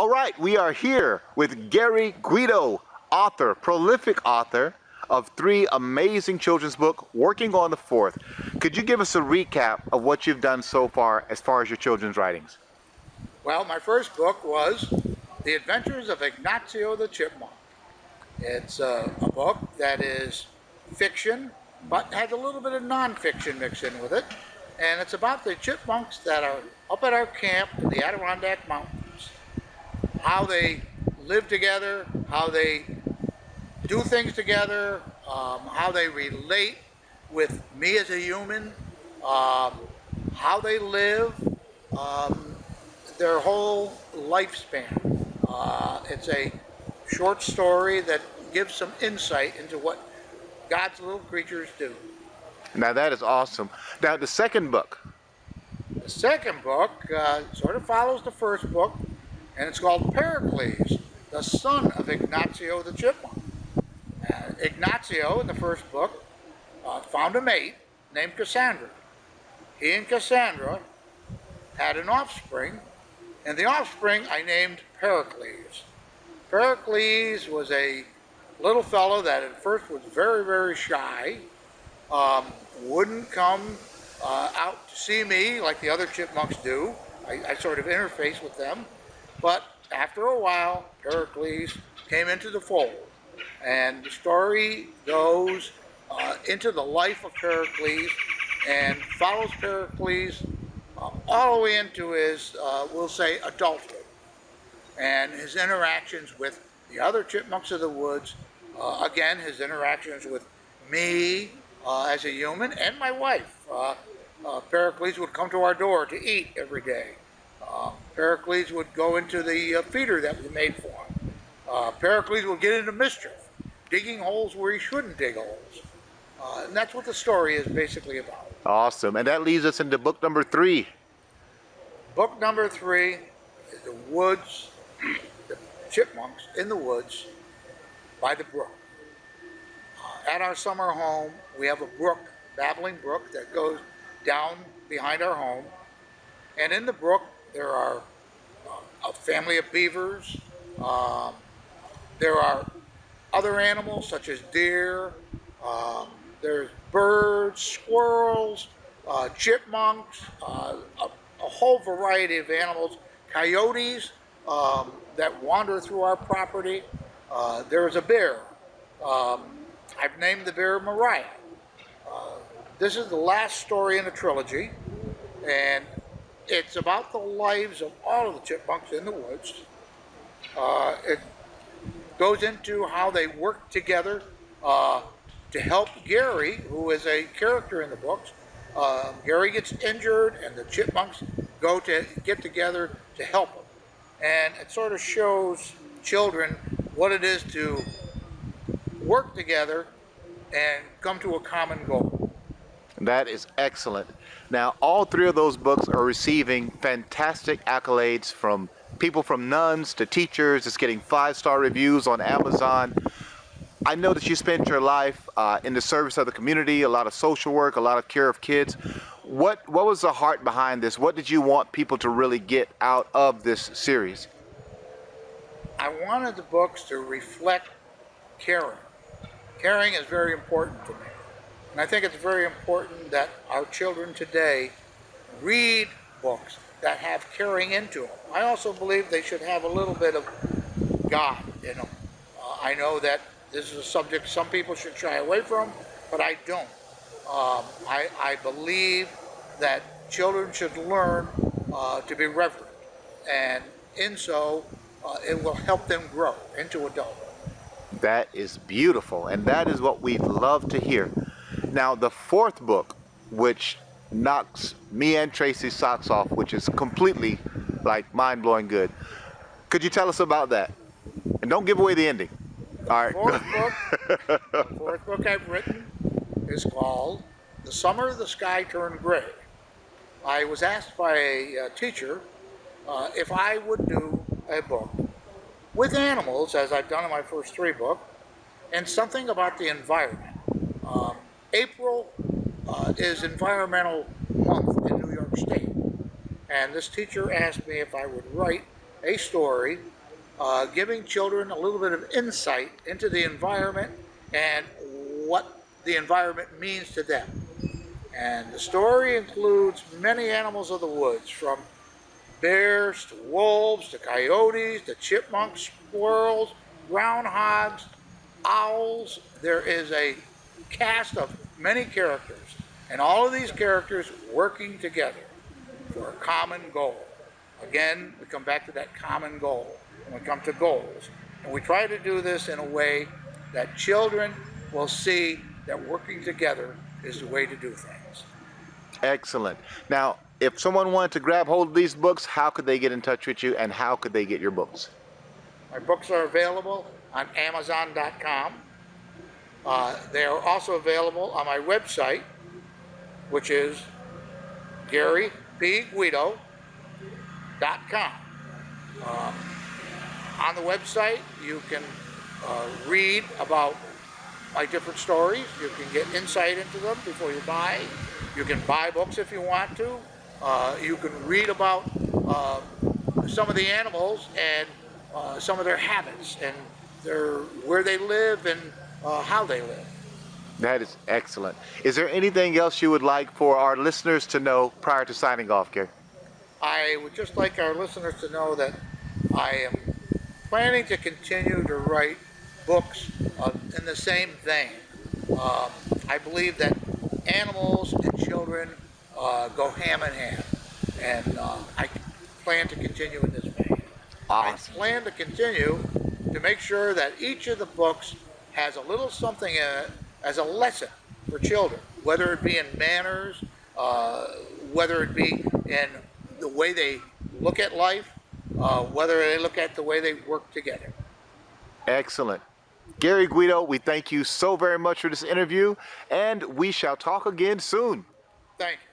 All right, we are here with Gary Guido, author, prolific author of 3 amazing children's books, working on the 4th. Could you give us a recap of what you've done so far as your children's writings? Well, my first book was The Adventures of Ignacio the Chipmunk. It's a book that is fiction, but has a little bit of nonfiction mixed in with it. And it's about the chipmunks that are up at our camp in the Adirondack Mountains. How they live together, how they do things together, how they relate with me as a human, how they live, their whole lifespan. It's a short story that gives some insight into what God's little creatures do. Now that is awesome. Now the second book. The second book sort of follows the first book, and it's called Pericles, the son of Ignacio the Chipmunk. Ignacio, in the first book, found a mate named Cassandra. He and Cassandra had an offspring, and the offspring I named Pericles. Pericles was a little fellow that at first was very, very shy, wouldn't come out to see me like the other chipmunks do. I sort of interface with them. But after a while, Pericles came into the fold. And the story goes into the life of Pericles and follows Pericles all the way into his, we'll say, adulthood. And his interactions with the other chipmunks of the woods, again, his interactions with me as a human and my wife. Pericles would come to our door to eat every day. Pericles would go into the feeder that we made for him. Pericles would get into mischief, digging holes where he shouldn't dig holes. And that's what the story is basically about. Awesome. And that leads us into book number 3. Book number 3 is The Woods, the Chipmunks in the Woods by the Brook. At our summer home, we have a brook, babbling brook, that goes down behind our home. And in the brook, there are a family of beavers. There are other animals such as deer. There's birds, squirrels, chipmunks, a whole variety of animals, coyotes that wander through our property. There's a bear. I've named the bear Mariah. This is the last story in the trilogy, and it's about the lives of all of the chipmunks in the woods. It goes into how they work together to help Gary, who is a character in the books. Gary gets injured, and the chipmunks go to get together to help him. And it sort of shows children what it is to work together and come to a common goal. That is excellent. Now, all 3 of those books are receiving fantastic accolades from people, from nuns to teachers. It's getting 5-star reviews on Amazon. I know that you spent your life in the service of the community, a lot of social work, a lot of care of kids. What was the heart behind this? What did you want people to really get out of this series? I wanted the books to reflect caring. Caring is very important to me. And I think it's very important that our children today read books that have caring into them. I also believe they should have a little bit of God in them. I know that this is a subject some people should shy away from, but I don't. I believe that children should learn to be reverent, and in so, it will help them grow into adulthood. That is beautiful, and that is what we love to hear. Now, the 4th book, which knocks me and Tracy's socks off, which is completely like mind-blowing good. Could you tell us about that? And don't give away the ending. All right. The 4th book I've written is called The Summer the Sky Turned Gray. I was asked by a teacher if I would do a book with animals, as I've done in my first 3 books, and something about the environment. April is Environmental Month in New York State, and this teacher asked me if I would write a story, giving children a little bit of insight into the environment and what the environment means to them. And the story includes many animals of the woods, from bears to wolves to coyotes to chipmunks, squirrels, groundhogs, owls. There is a cast of many characters, and all of these characters working together for a common goal. Again, we come back to that common goal, and we come to goals. And we try to do this in a way that children will see that working together is the way to do things. Excellent. Now, if someone wanted to grab hold of these books, how could they get in touch with you, and how could they get your books? My books are available on Amazon.com. They are also available on my website, which is GaryPGuido.com. On the website, you can read about my different stories. You can get insight into them before you buy. You can buy books if you want to. You can read about some of the animals and some of their habits and where they live and how they live. That is excellent. Is there anything else you would like for our listeners to know prior to signing off, Gary? I would just like our listeners to know that I am planning to continue to write books in the same vein. I believe that animals and children go hand in hand, and I plan to continue in this vein. Awesome. I plan to continue to make sure that each of the books has a little something in it as a lesson for children, whether it be in manners, whether it be in the way they look at life, whether they look at the way they work together. Excellent. Gary Guido, we thank you so very much for this interview, and we shall talk again soon. Thank you.